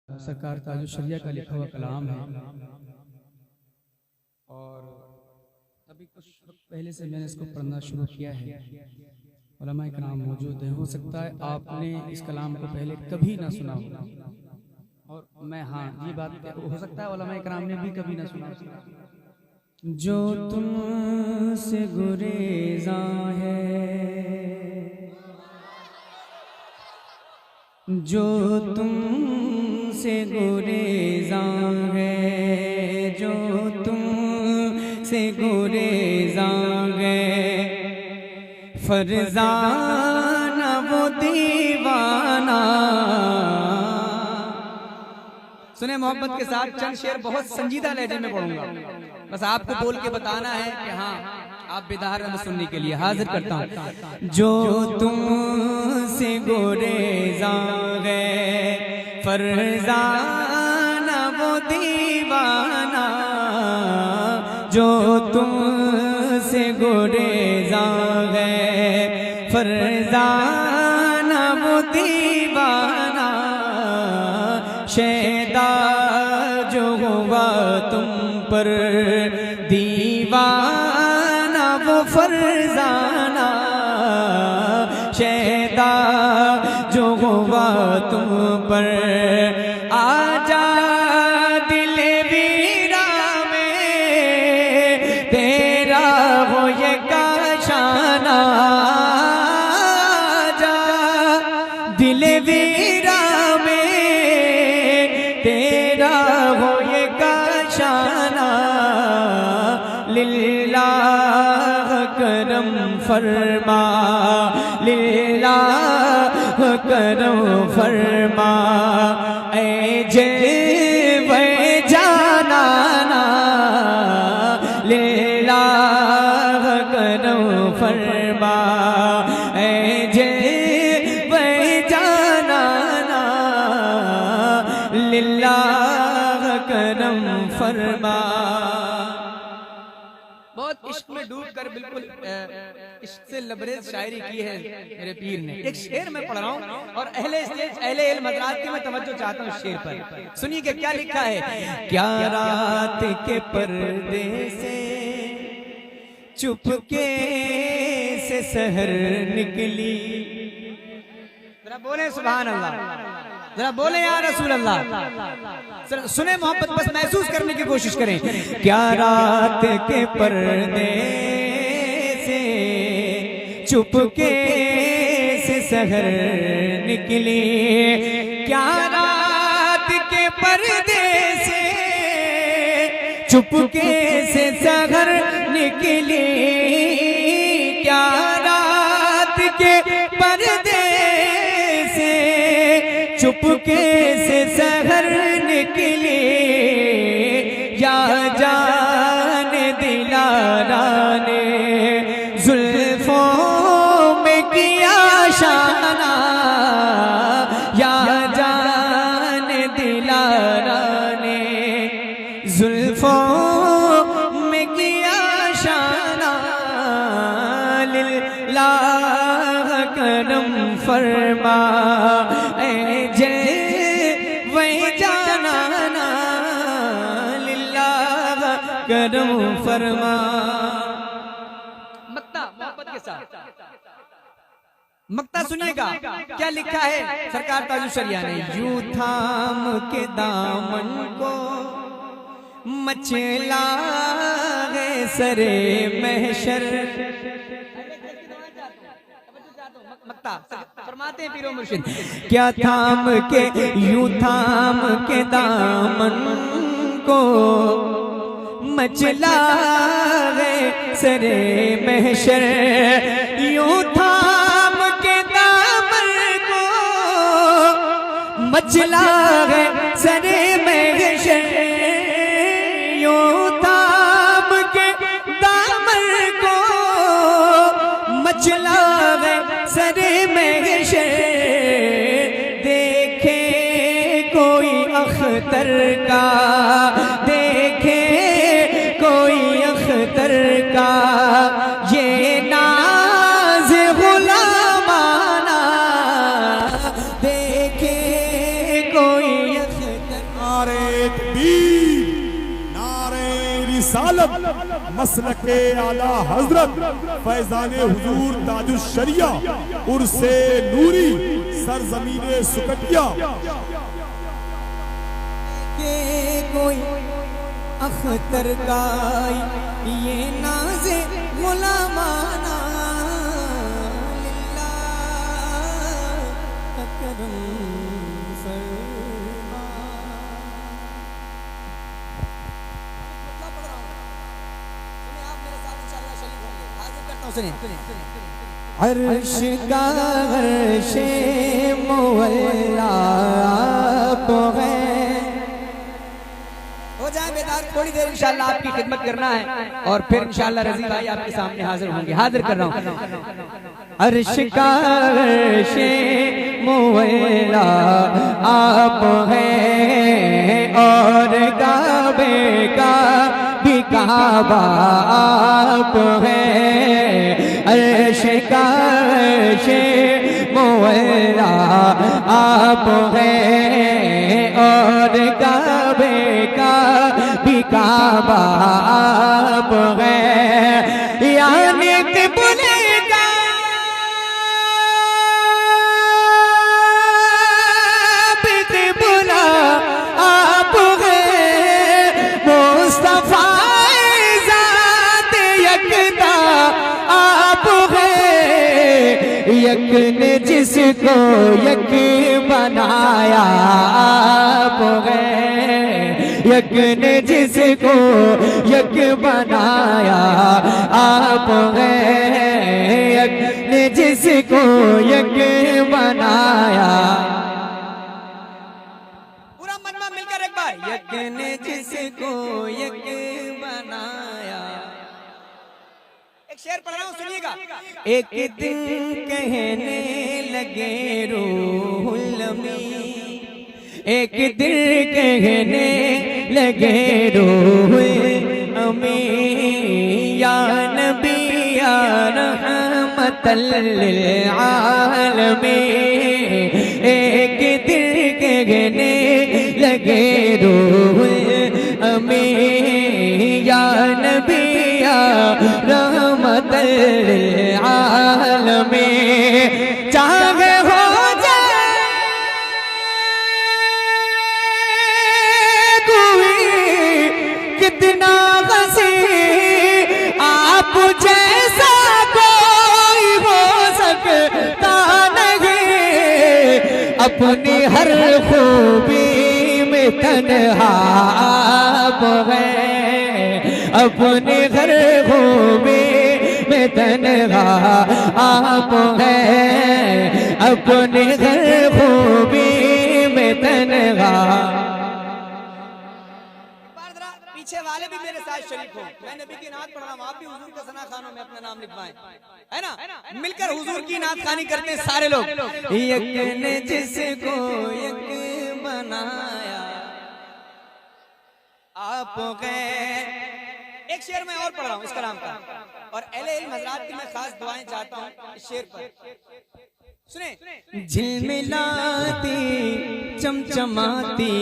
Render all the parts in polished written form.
सरकार ताजुल शरिया का लिखा हुआ कलाम है और अभी कुछ वक्त पहले से मैंने इसको पढ़ना शुरू किया है। उलमा इकराम मौजूद है, हो सकता है आपने इस कलाम को पहले कभी ना सुना हो और मैं ये बात हो सकता है उलमा इकराम ने भी कभी ना सुना। जो तुमसे गुरेज़ा है, जो तुमसे गुरेज़ा है, जो तुमसे गुरेज़ा है, फरज़ाना वो दीवाना। सुने मोहब्बत के साथ चंद शेर बहुत संजीदा लहजे में पढ़ूंगा, बस आपको बोल के बताना है कि हाँ आप बेदार में सुनने के लिए हाजिर करता हूँ। जो तुमसे गुरेज़ा है, फरज़ाना वो दीवाना, जो तुमसे गुरेज़ा है, फरज़ाना वो दीवाना, शैदा जो हुआ तुम पर दीवाना वो फरज़ाना, शैदा जो हुआ तुम पर, आजा दिल वीरा में तेरा हो ये काशाना, आजा दिल वीरा में तेरा हो ये काशाना, लिल्लाह करम फरमा, लिल्लाह करम फरमा, ऐ जलवे जानाना, लिल्लाह करम फरमा, ऐ जलवे जानाना, लिल्लाह करम फरमा। बहुत इश्क में डूब कर बिल्कुल इश्क से लबरेज शायरी की है मेरे पीर ने। एक शेर मैं पढ़ रहा हूँ और अहले स्टेज अहले इल्म हज़रात की मैं तवज्जो चाहता हूँ शेर पर। सुनिए कि क्या लिखा है। क्या रात के पर्दे से चुपके से सहर निकली, जरा बोले सुभान अल्लाह, जरा बोले या रसूल अल्लाह। सुने मोहब्बत, बस महसूस करने की कोशिश करें। क्या रात के पर्दे से चुपके से सहर निकली, क्या रात के पर्दे से चुपके से सहर निकली, क्या रात के पर्दे से चुपके से सहर निकली, या जान दिलारा ने जुल्फों में किया शाना, या जान दिलारा ने जुल्फों में किया शाना, लिल्लाह करम फरमा, करम फरमा। मक्ता मोहब्बत के साथ मक्ता सुनिएगा क्या लिखा है सरकार ताजुल शरिया ने। यूं थाम के दामन को मचला है सरे महशर, मक्ता फरमाते हैं पीरो मुर्शिद। क्या थाम के यूं थाम के दामन को मचला है सरे महशर, यूं थाम के दामन को मचला है सरे महशर, यूं थाम के दामन को मचला है सरे महशर, देखे कोई अख्तर का, देखे कोई अख्तर का ये नाज गुलामाना, देखे कोई अख्तर रिसालत मसलके आला हजरत फैजाने हुजूर ताजुश शरिया उर्से नूरी सरजमीने सुकटिया के कोई अख्तर गाय ये नाज़े गुलामाना लिल्लाह करम फरमा। सुनिए आप मेरे साथ इंशाअल्लाह शरीक होंगे। हाजिर करता हूं, सुनिए अर्श का अर्शे मुअल्ला तो है। हो जाए बेदार, थोड़ी देर इंशाअल्लाह आपकी खिदमत करना है और फिर इंशाअल्लाह रज़ी भाई आपके सामने हाजिर होंगे। हाजिर कर रहा हूं। अर्श का अर्शे मुअल्ला आप हैं और काबे का भी काबा आप हैं। अर्श का अर्शे मुअल्ला आप हैं और काबे का भी काबा आप हैं। यानी तिबुलेगा तिबुला आप हैं। मुस्तफा ज़ात यकदा आप हैं। यक ने जिसको यक बनाया आप हैं। यक ने जिसको यक बनाया आप हैं। यक ने जिसको यक बनाया। पूरा मनमा मिलकर एक बार। यक ने जिसको यक बनाया। एक शेर पढ़ रहा हूं, सुनिएगा। एक दिन कहने लगे रूहुल अमीन, एक दिन कहने लगे रूहुल अमीन या नबी या रहमतल लिल आलमीन। एक दिन कहने लगे रूहुल अमीन या नबी या रहमतल लिल आलमीन। चाहे हो कितना हंसी आप जैसा कोई हो सकता नहीं। अपनी हर खूबी में तन्हा आप हैं। अपनी हर खूबी में तन्हा आप हैं। अपनी हर खूबी में तन्हा। पीछे वाले भी मेरे साथ शरीक हो। मैं नबी की नात पढ़ रहा हूं, आप भी हुजूर के सना खानों में अपना नाम लिखवाएं, है ना? मिलकर हुजूर की नात खानी करते हैं सारे लोग। यक ने जिसको यक बनाया आप गए। एक शेर मैं और पढ़ रहा हूं इस कलाम का, और अहले इल्म हज़रात की मैं खास दुआएं चाहता हूं इस शेर पर। सुने। झिलमिलाती चमचमाती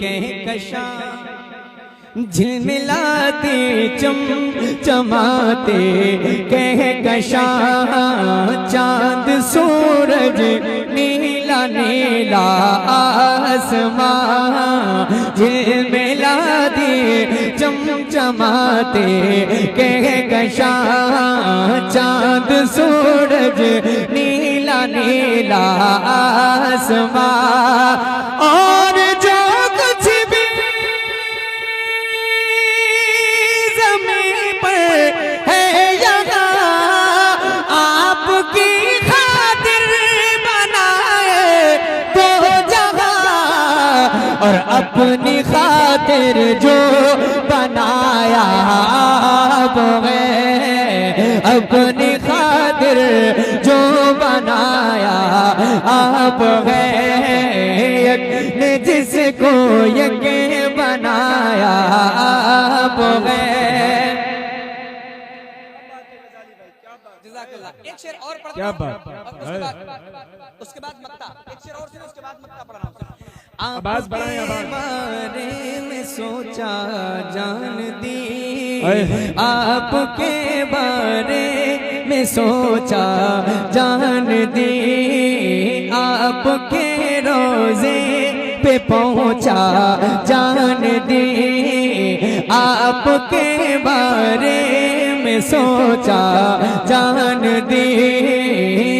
कहकशा, झिलमिलाते चमचमाते कहकशा। चांद सूरज नीला नीला आसमां। झिलमिलाते चमचमाते कहकशा। चांद सूरज नीला नीला आसमां। और जो कुछ भी है यहाँ आपकी खातिर बनाए तो जहाँ। और अपनी खातिर जो बनाया आप हैं। अपनी खातिर जो बनाया आप हैं। यक ने जिसको यक बनाया आप हैं। एक शेर और पढ़ता हूं। क्या बात है। उसके बाद मक्ता। एक शेर और सुनो, उसके बाद मक्ता पढ़ रहा हूं। आवाज बढ़ाएं। बारे में सोचा जान दी आपके बारे में सोचा जान दी, आपके रोजे पे पहुंचा जान दी, आपके बारे में सोचा जान दी,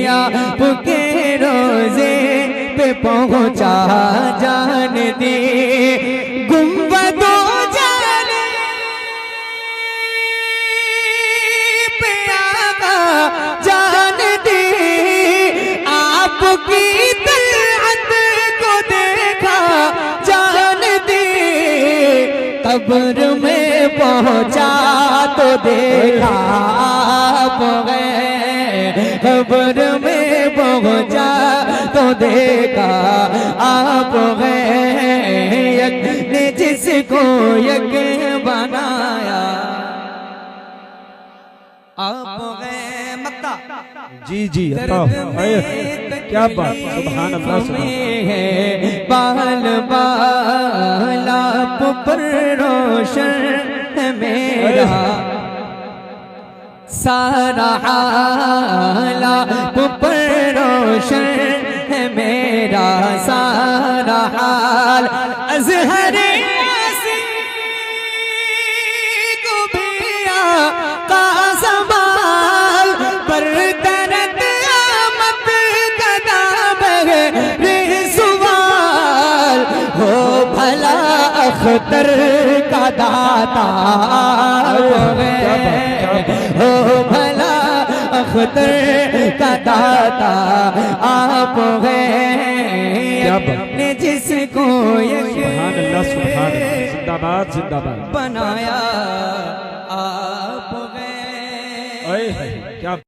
आपके रोजे पे पहुंचा जान दी। गुंबदों जाने पे आका जान दी, आपकी तलअत को देखा जान दी, कब्र में पहुंचा तो देखा आप गए, कब्र में पहुंचा तो देखा आप गए, यक ने जिसको यक बनाया आप गए। मक्ता जी जी क्या बात, सुभान अल्लाह सुभान। है बाल बालाप पर रोशन है मेरा, सारा हालाप पर रोशन है मेरा, सारा हाल अज़हर आसी को भी आका संभाल, पर दर्द आमद कदा बगैर सवाल, हो भला अख्तर का दाता हो भला अख्तर का दाता आप हैं, ने जिसको सुभान अल्लाह सुभान अल्लाह, जिंदाबाद जिंदाबाद बनाया आप हैं।